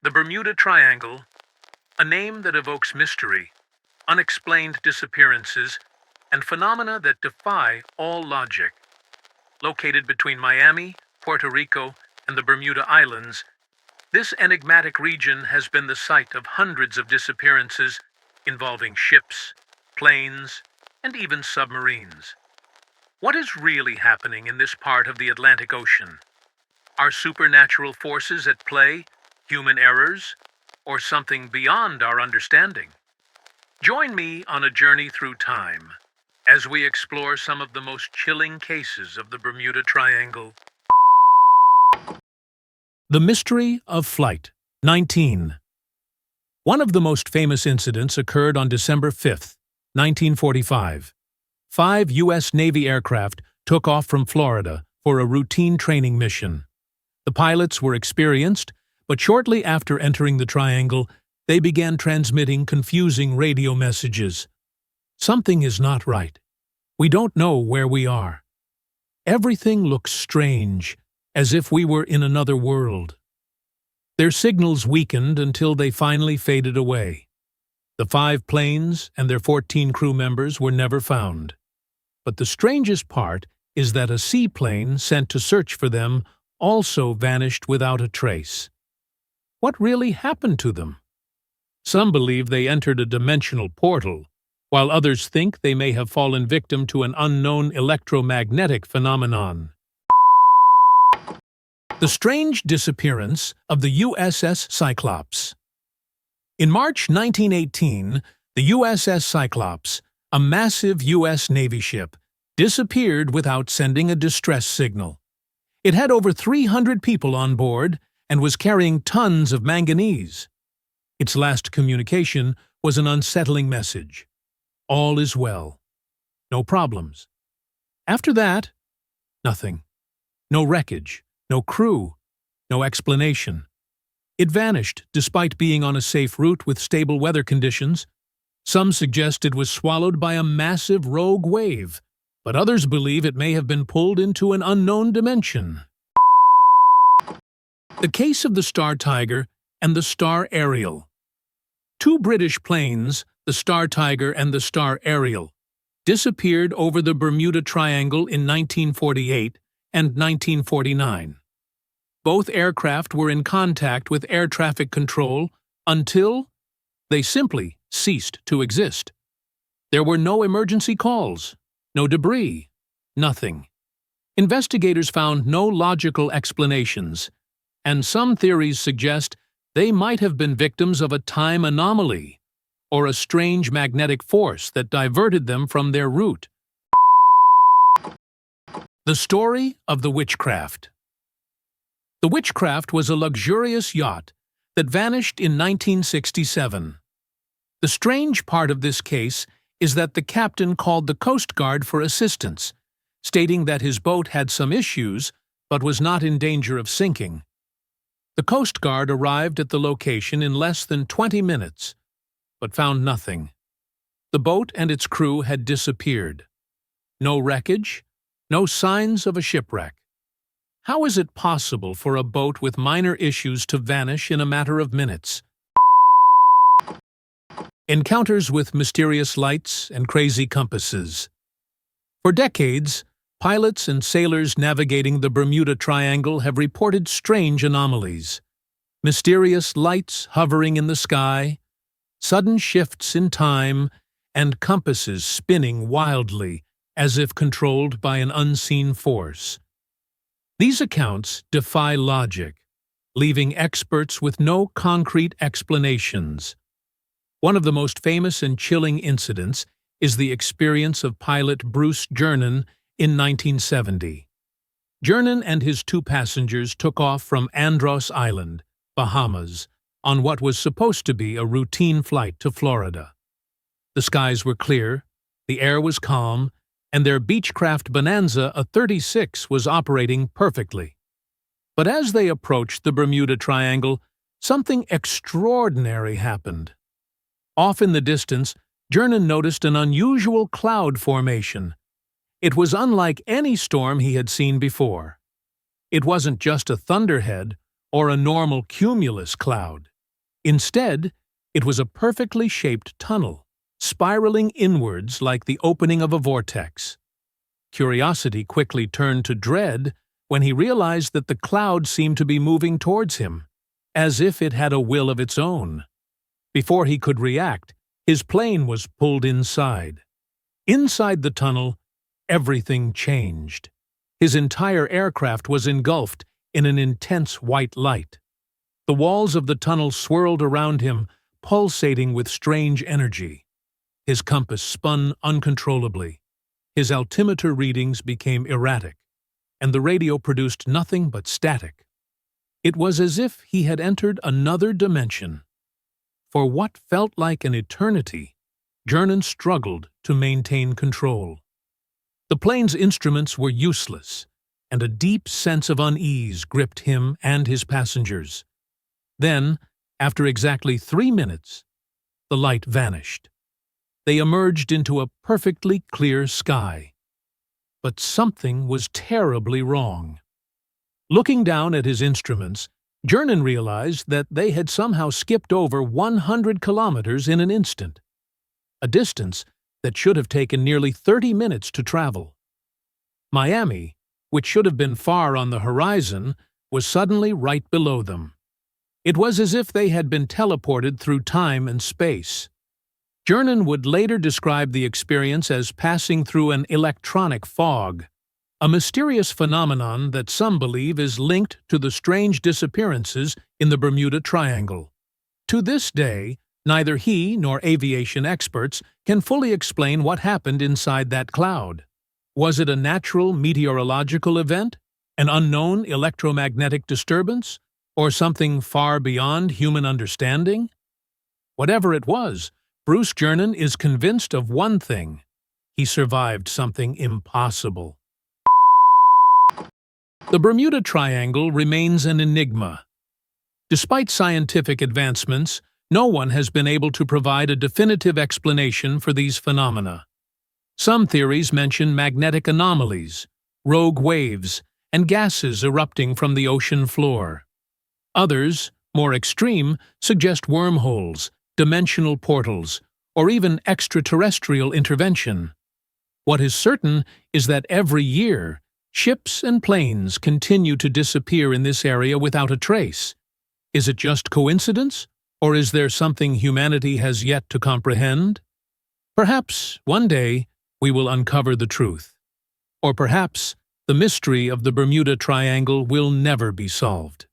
The Bermuda Triangle, a name that evokes mystery, unexplained disappearances, and phenomena that defy all logic. Located between Miami, Puerto Rico, and the Bermuda Islands, this enigmatic region has been the site of hundreds of disappearances involving ships, planes, and even submarines. What is really happening in this part of the Atlantic Ocean? Are supernatural forces at play, human errors, or something beyond our understanding? Join me on a journey through time as we explore some of the most chilling cases of the Bermuda Triangle. The Mystery of Flight 19. One of the most famous incidents occurred on December 5, 1945. 5 U.S. Navy aircraft took off from Florida for a routine training mission. The pilots were experienced, but shortly after entering the triangle, they began transmitting confusing radio messages. Something is not right. We don't know where we are. Everything looks strange, as if we were in another world. Their signals weakened until they finally faded away. The 5 planes and their 14 crew members were never found. But the strangest part is that a seaplane sent to search for them also vanished without a trace. What really happened to them? Some believe they entered a dimensional portal, while others think they may have fallen victim to an unknown electromagnetic phenomenon. The strange disappearance of the USS Cyclops. In March 1918, the USS Cyclops, a massive U.S. Navy ship, disappeared without sending a distress signal. It had over 300 people on board and was carrying tons of manganese. Its last communication was an unsettling message. All is well. No problems. After that, nothing. No wreckage, no crew, no explanation. It vanished despite being on a safe route with stable weather conditions. Some suggest it was swallowed by a massive rogue wave, but others believe it may have been pulled into an unknown dimension. The case of the Star Tiger and the Star Ariel. 2 British planes, the Star Tiger and the Star Ariel, disappeared over the Bermuda Triangle in 1948 and 1949. Both aircraft were in contact with air traffic control until they simply ceased to exist. There were no emergency calls, no debris, nothing. Investigators found no logical explanations, and some theories suggest they might have been victims of a time anomaly or a strange magnetic force that diverted them from their route. The story of the Witchcraft. The Witchcraft was a luxurious yacht that vanished in 1967. The strange part of this case is that the captain called the Coast Guard for assistance, stating that his boat had some issues but was not in danger of sinking. The Coast Guard arrived at the location in less than 20 minutes, but found nothing. The boat and its crew had disappeared. No wreckage, no signs of a shipwreck. How is it possible for a boat with minor issues to vanish in a matter of minutes? Encounters with mysterious lights and crazy compasses. For decades, pilots and sailors navigating the Bermuda Triangle have reported strange anomalies. Mysterious lights hovering in the sky, sudden shifts in time, and compasses spinning wildly as if controlled by an unseen force. These accounts defy logic, leaving experts with no concrete explanations. One of the most famous and chilling incidents is the experience of pilot Bruce Gernon in 1970. Gernon and his 2 passengers took off from Andros Island, Bahamas, on what was supposed to be a routine flight to Florida. The skies were clear, the air was calm, and their Beechcraft Bonanza, a 36, was operating perfectly. But as they approached the Bermuda Triangle, something extraordinary happened. Off in the distance, Gernon noticed an unusual cloud formation. It was unlike any storm he had seen before. It wasn't just a thunderhead or a normal cumulus cloud. Instead, it was a perfectly shaped tunnel, spiraling inwards like the opening of a vortex. Curiosity quickly turned to dread when he realized that the cloud seemed to be moving towards him, as if it had a will of its own. Before he could react, his plane was pulled inside. Inside the tunnel, everything changed. His entire aircraft was engulfed in an intense white light. The walls of the tunnel swirled around him, pulsating with strange energy. His compass spun uncontrollably. His altimeter readings became erratic, and the radio produced nothing but static. It was as if he had entered another dimension. For what felt like an eternity, Gernon struggled to maintain control. The plane's instruments were useless, and a deep sense of unease gripped him and his passengers. Then, after exactly 3 minutes, the light vanished. They emerged into a perfectly clear sky. But something was terribly wrong. Looking down at his instruments, Gernon realized that they had somehow skipped over 100 kilometers in an instant, a distance that should have taken nearly 30 minutes to travel. Miami, which should have been far on the horizon, was suddenly right below them. It was as if they had been teleported through time and space. Gernon would later describe the experience as passing through an electronic fog, a mysterious phenomenon that some believe is linked to the strange disappearances in the Bermuda Triangle. To this day, neither he nor aviation experts can fully explain what happened inside that cloud. Was it a natural meteorological event, an unknown electromagnetic disturbance, or something far beyond human understanding? Whatever it was, Bruce Gernon is convinced of one thing: he survived something impossible. The Bermuda Triangle remains an enigma. Despite scientific advancements, no one has been able to provide a definitive explanation for these phenomena. Some theories mention magnetic anomalies, rogue waves, and gases erupting from the ocean floor. Others, more extreme, suggest wormholes, dimensional portals, or even extraterrestrial intervention. What is certain is that every year, ships and planes continue to disappear in this area without a trace. Is it just coincidence, or is there something humanity has yet to comprehend? Perhaps, one day, we will uncover the truth. Or perhaps, the mystery of the Bermuda Triangle will never be solved.